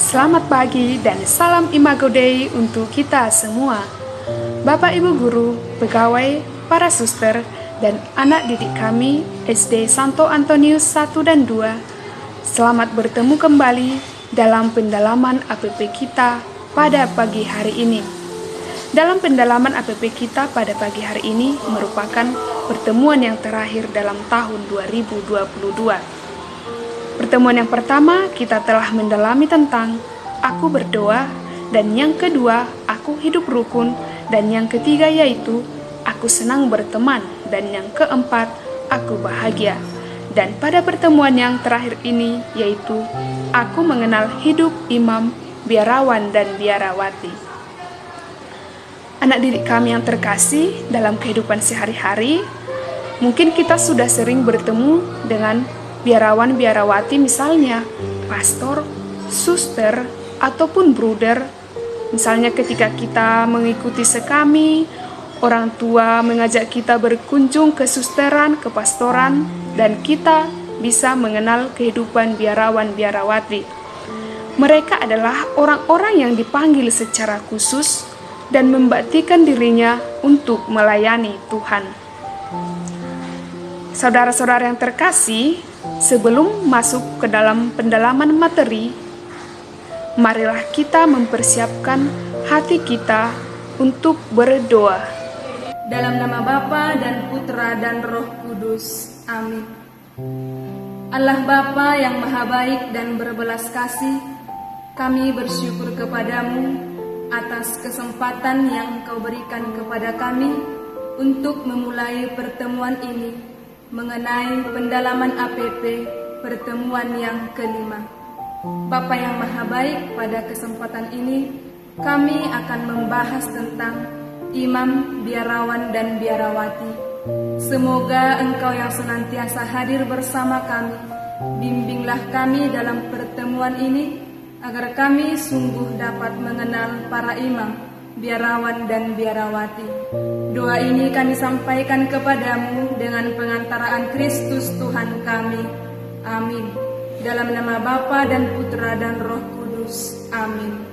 Selamat pagi dan salam Imago Dei untuk kita semua. Bapak Ibu guru, pegawai, para suster, dan anak didik kami SD Santo Antonius 1 dan 2. Selamat bertemu kembali dalam pendalaman APP kita pada pagi hari ini. Dalam pendalaman APP kita pada pagi hari ini merupakan pertemuan yang terakhir dalam tahun 2022. Pertemuan yang pertama kita telah mendalami tentang aku berdoa, dan yang kedua aku hidup rukun, dan yang ketiga yaitu aku senang berteman, dan yang keempat aku bahagia. Dan pada pertemuan yang terakhir ini yaitu aku mengenal hidup imam, biarawan, dan biarawati. Anak didik kami yang terkasih, dalam kehidupan sehari-hari mungkin kita sudah sering bertemu dengan biarawan biarawati, misalnya pastor, suster, ataupun bruder. Misalnya ketika kita mengikuti sekami, orang tua mengajak kita berkunjung ke susteran, ke pastoran, dan kita bisa mengenal kehidupan biarawan biarawati. Mereka adalah orang-orang yang dipanggil secara khusus dan membaktikan dirinya untuk melayani Tuhan. Saudara-saudara yang terkasih, sebelum masuk ke dalam pendalaman materi, marilah kita mempersiapkan hati kita untuk berdoa. Dalam nama Bapa dan Putra dan Roh Kudus. Amin. Allah Bapa yang Maha Baik dan berbelas kasih, kami bersyukur kepadamu atas kesempatan yang Engkau berikan kepada kami untuk memulai pertemuan ini mengenai pendalaman APP pertemuan yang kelima. Bapa yang Maha Baik, pada kesempatan ini kami akan membahas tentang imam, biarawan, dan biarawati. Semoga Engkau yang senantiasa hadir bersama kami, bimbinglah kami dalam pertemuan ini, agar kami sungguh dapat mengenal para imam, biarawan, dan biarawati. Doa ini kami sampaikan kepadamu dengan pengantaraan Kristus Tuhan kami. Amin. Dalam nama Bapa dan Putra dan Roh Kudus. Amin.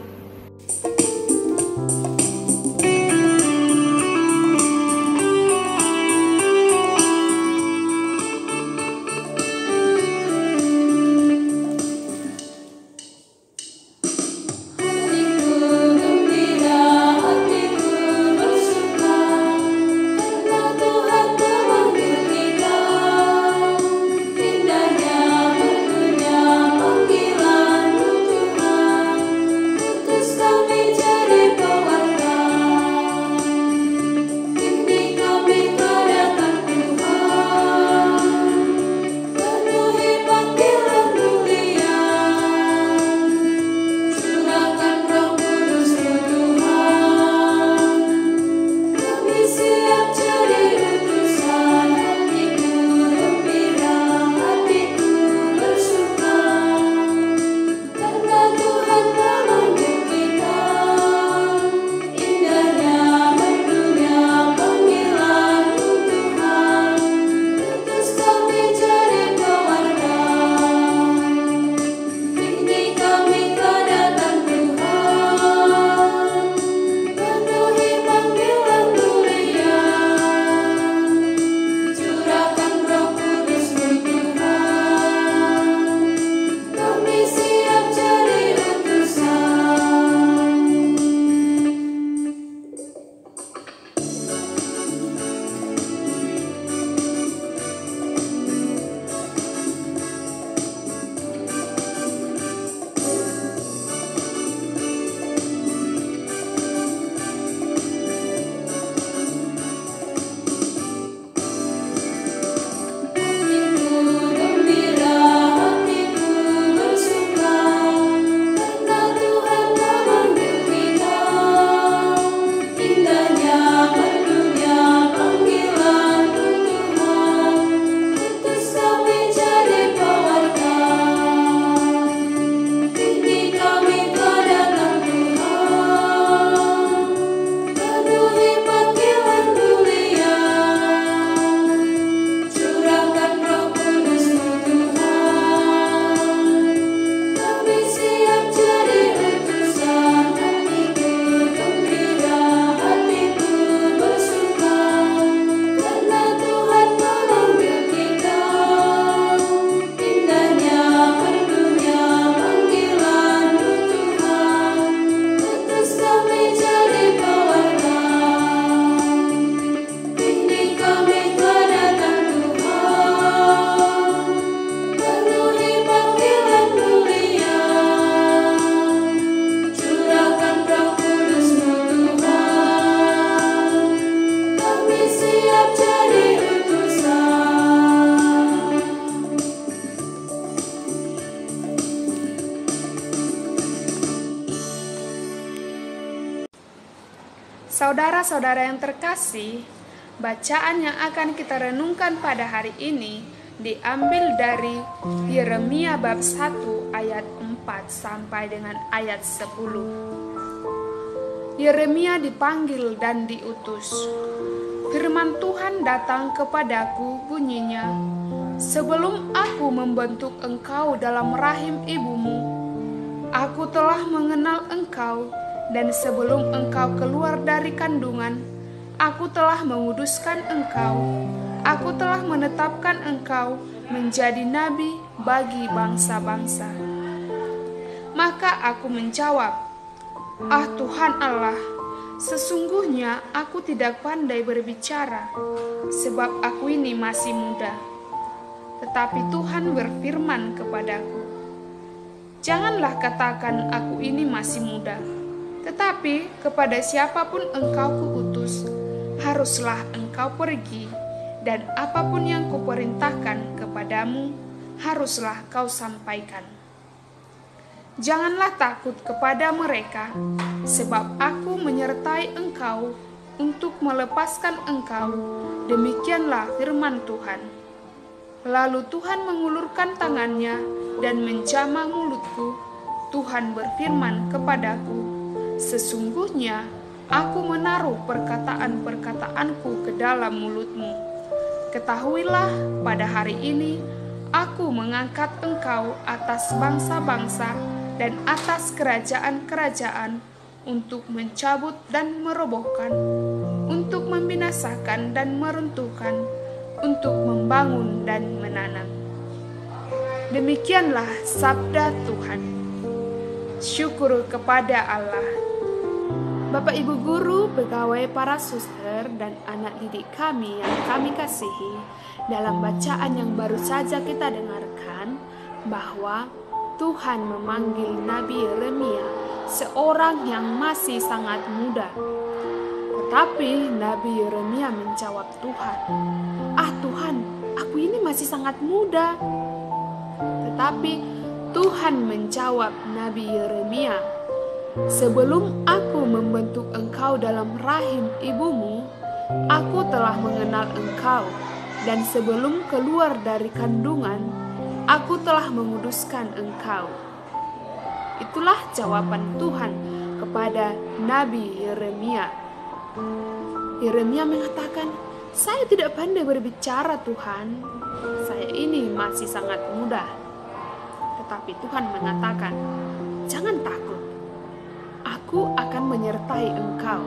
Saudara-saudara yang terkasih, bacaan yang akan kita renungkan pada hari ini diambil dari Yeremia bab 1 ayat 4 sampai dengan ayat 10. Yeremia dipanggil dan diutus. Firman Tuhan datang kepadaku, bunyinya, "Sebelum aku membentuk engkau dalam rahim ibumu, aku telah mengenal engkau, dan sebelum engkau keluar dari kandungan, aku telah menguduskan engkau. Aku telah menetapkan engkau menjadi nabi bagi bangsa-bangsa." Maka aku menjawab, "Ah Tuhan Allah, sesungguhnya aku tidak pandai berbicara, sebab aku ini masih muda." Tetapi Tuhan berfirman kepadaku, "Janganlah katakan aku ini masih muda, tetapi kepada siapapun engkau kuutus, haruslah engkau pergi, dan apapun yang kuperintahkan kepadamu, haruslah kau sampaikan. Janganlah takut kepada mereka, sebab aku menyertai engkau untuk melepaskan engkau, demikianlah firman Tuhan." Lalu Tuhan mengulurkan tangannya dan menjamah mulutku. Tuhan berfirman kepadaku, "Sesungguhnya aku menaruh perkataan-perkataanku ke dalam mulutmu. Ketahuilah, pada hari ini aku mengangkat engkau atas bangsa-bangsa dan atas kerajaan-kerajaan untuk mencabut dan merobohkan, untuk membinasakan dan meruntuhkan, untuk membangun dan menanam." Demikianlah sabda Tuhan. Syukur kepada Allah. Bapak Ibu guru, pegawai, para suster, dan anak didik kami yang kami kasihi, dalam bacaan yang baru saja kita dengarkan bahwa Tuhan memanggil Nabi Yeremia, seorang yang masih sangat muda. Tetapi Nabi Yeremia menjawab Tuhan, "Ah Tuhan, aku ini masih sangat muda." Tetapi Tuhan menjawab Nabi Yeremia, "Sebelum aku membentuk engkau dalam rahim ibumu, aku telah mengenal engkau, dan sebelum keluar dari kandungan, aku telah menguduskan engkau." Itulah jawaban Tuhan kepada Nabi Yeremia. Yeremia mengatakan, "Saya tidak pandai berbicara, Tuhan. Saya ini masih sangat muda." Tetapi Tuhan mengatakan, "Jangan takut. Aku akan menyertai engkau."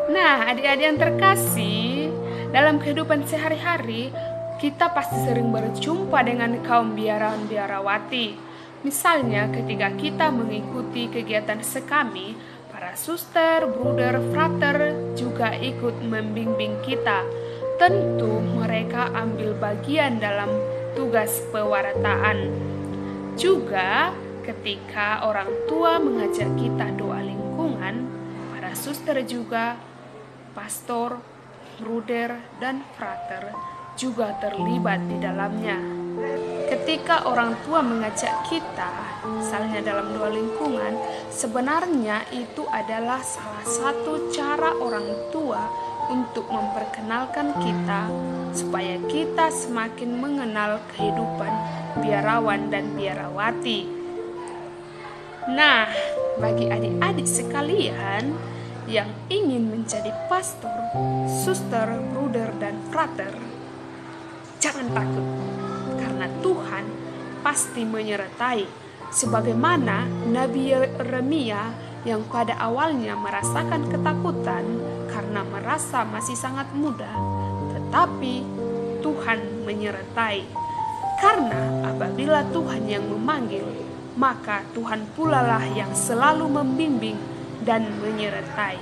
Nah, adik-adik yang terkasih, dalam kehidupan sehari-hari, kita pasti sering berjumpa dengan kaum biarawan-biarawati. Misalnya ketika kita mengikuti kegiatan sekami, para suster, bruder, frater juga ikut membimbing kita. Tentu mereka ambil bagian dalam tugas pewartaan. Juga ketika orang tua mengajak kita doa lingkungan, para suster juga, pastor, bruder, dan frater juga terlibat di dalamnya. Ketika orang tua mengajak kita, misalnya dalam doa lingkungan, sebenarnya itu adalah salah satu cara orang tua untuk memperkenalkan kita supaya kita semakin mengenal kehidupan biarawan dan biarawati. Nah, bagi adik-adik sekalian yang ingin menjadi pastor, suster, bruder, dan frater, jangan takut, karena Tuhan pasti menyertai. Sebagaimana Nabi Yeremia yang pada awalnya merasakan ketakutan karena merasa masih sangat muda, tetapi Tuhan menyertai. Karena apabila Tuhan yang memanggil, maka Tuhan pula lah yang selalu membimbing dan menyertai.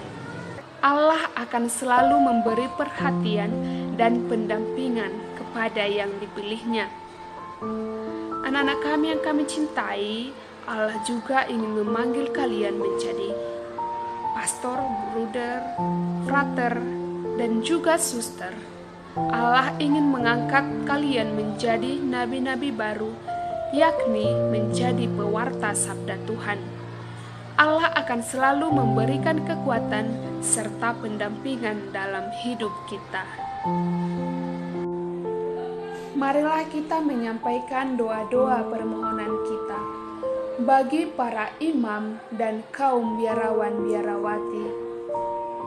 Allah akan selalu memberi perhatian dan pendampingan kepada yang dipilihnya. Anak-anak kami yang kami cintai, Allah juga ingin memanggil kalian menjadi pastor, bruder, frater, dan juga suster. Allah ingin mengangkat kalian menjadi nabi-nabi baru, yakni menjadi pewarta sabda Tuhan. Allah akan selalu memberikan kekuatan serta pendampingan dalam hidup kita. Marilah kita menyampaikan doa-doa permohonan kita bagi para imam dan kaum biarawan-biarawati.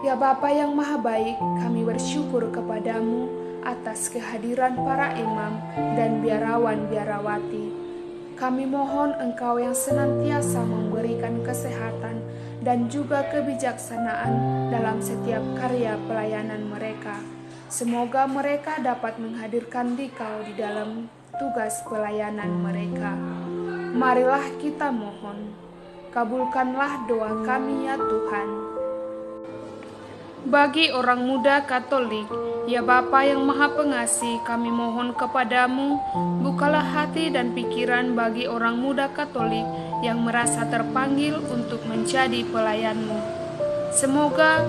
Ya Bapa yang Maha Baik, kami bersyukur kepadamu atas kehadiran para imam dan biarawan-biarawati. Kami mohon Engkau yang senantiasa memberikan kesehatan dan juga kebijaksanaan dalam setiap karya pelayanan mereka. Semoga mereka dapat menghadirkan Dikau di dalam tugas pelayanan mereka. Marilah kita mohon, kabulkanlah doa kami ya Tuhan. Bagi orang muda Katolik, ya Bapa yang Maha Pengasih, kami mohon kepadamu, bukalah hati dan pikiran bagi orang muda Katolik yang merasa terpanggil untuk menjadi pelayan-Mu. Semoga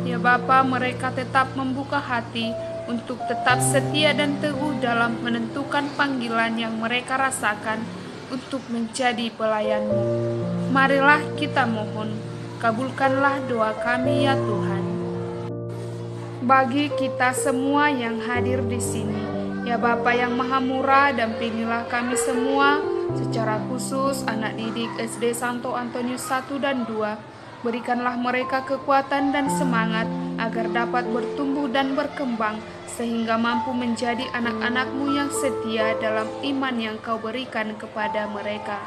ya Bapa, mereka tetap membuka hati untuk tetap setia dan teguh dalam menentukan panggilan yang mereka rasakan untuk menjadi pelayan-Mu. Marilah kita mohon, kabulkanlah doa kami ya Tuhan. Bagi kita semua yang hadir di sini, ya Bapa yang Maha Murah, dampingilah kami semua, secara khusus anak didik SD Santo Antonius 1 dan 2. Berikanlah mereka kekuatan dan semangat agar dapat bertumbuh dan berkembang sehingga mampu menjadi anak-anak-Mu yang setia dalam iman yang Kau berikan kepada mereka.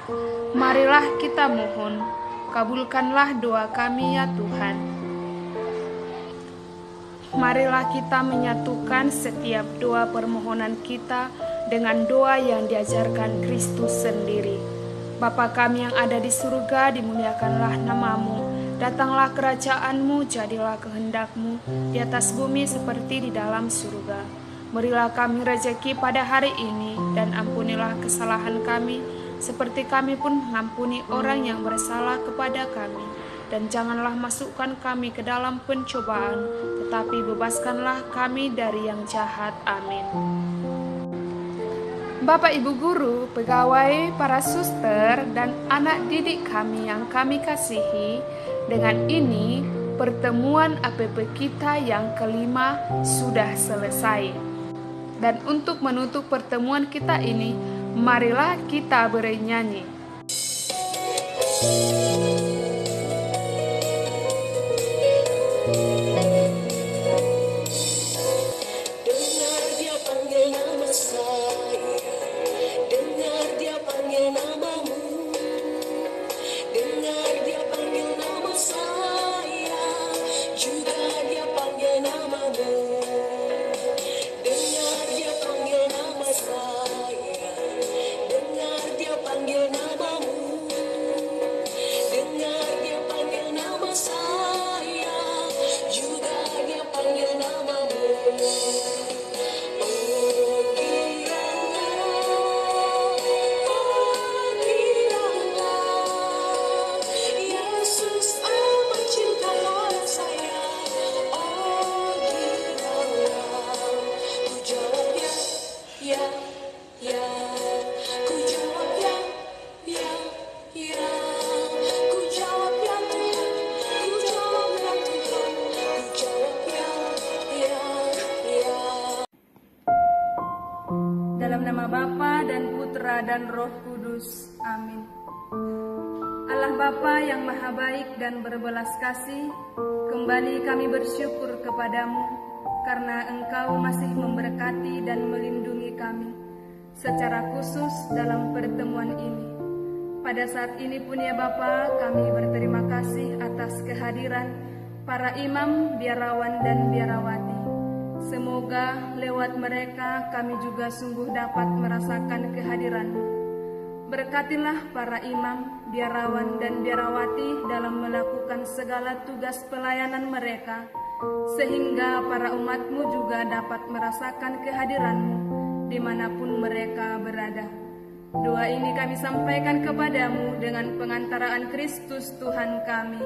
Marilah kita mohon, kabulkanlah doa kami ya Tuhan. Marilah kita menyatukan setiap doa permohonan kita dengan doa yang diajarkan Kristus sendiri. Bapa kami yang ada di surga, dimuliakanlah nama-Mu. Datanglah kerajaan-Mu, jadilah kehendak-Mu di atas bumi seperti di dalam surga. Berilah kami rejeki pada hari ini, dan ampunilah kesalahan kami, seperti kami pun mengampuni orang yang bersalah kepada kami. Dan janganlah masukkan kami ke dalam pencobaan, tetapi bebaskanlah kami dari yang jahat. Amin. Bapak Ibu Guru, pegawai, para suster, dan anak didik kami yang kami kasihi, dengan ini pertemuan APP kita yang kelima sudah selesai. Dan untuk menutup pertemuan kita ini, marilah kita bernyanyi. Dalam nama Bapa dan Putra dan Roh Kudus. Amin. Allah Bapa yang Maha Baik dan berbelas kasih, kembali kami bersyukur kepadamu karena Engkau masih memberkati dan melindungi kami, secara khusus dalam pertemuan ini. Pada saat ini pun ya Bapa, kami berterima kasih atas kehadiran para imam, biarawan, dan biarawati. Semoga lewat mereka kami juga sungguh dapat merasakan kehadiran-Mu. Berkatilah para imam, biarawan, dan biarawati dalam melakukan segala tugas pelayanan mereka, sehingga para umat-Mu juga dapat merasakan kehadiran-Mu dimanapun mereka berada. Doa ini kami sampaikan kepadamu dengan pengantaraan Kristus Tuhan kami.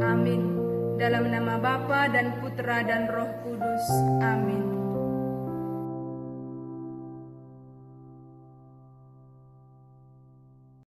Amin. Dalam nama Bapa dan Putra dan Roh Kudus. Amin.